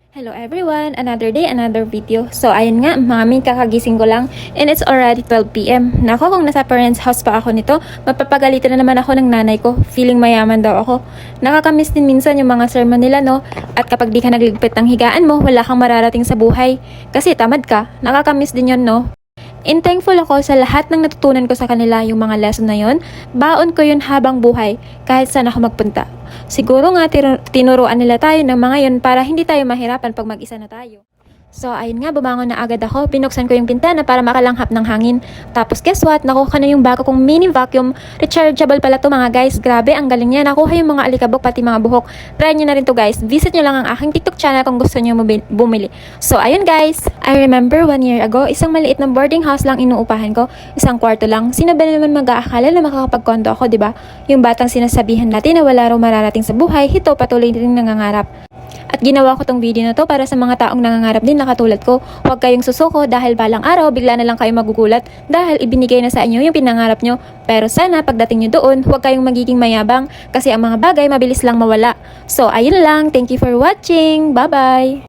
Hello everyone! Another day, another video. So ayun nga, mami, kakagising ko lang and it's already 12 PM. Nako, kung nasa parents house pa ako nito, mapapagalitan na naman ako ng nanay ko. Feeling mayaman daw ako. Nakakamiss din minsan yung mga sermon nila, no? At kapag di ka nagligpit ng higaan mo, wala kang mararating sa buhay. Kasi tamad ka, nakakamiss din yon, no? And thankful ako sa lahat ng natutunan ko sa kanila yung mga lesson na yon. Baon ko yun habang buhay, kahit saan ako magpunta. Siguro nga tinuruan nila tayo ng mga yon para hindi tayo mahirapan pag mag-isa na tayo. So ayun nga, bumangon na agad ako, binuksan ko yung pintana para makalanghap ng hangin. Tapos guess what, nakuha na yung bago kong mini vacuum. Rechargeable pala to mga guys, grabe ang galing niya. Nakuha yung mga alikabok pati mga buhok. Try nyo na rin to guys, visit nyo lang ang aking TikTok channel kung gusto nyo bumili. So ayun guys, I remember 1 year ago, isang maliit na boarding house lang inuupahan ko, isang kwarto lang. Sino ba naman mag-aakala na makakapag-condo ako, diba? Yung batang sinasabihan natin na wala raw mararating sa buhay, ito patuloy din nangangarap. At ginawa ko tong video na to para sa mga taong nangangarap din na katulad ko. Huwag kayong susuko dahil balang araw bigla na lang kayo magugulat dahil ibinigay na sa inyo yung pinangarap nyo. Pero sana pagdating nyo doon, huwag kayong magiging mayabang kasi ang mga bagay mabilis lang mawala. So ayun lang, thank you for watching. Bye bye!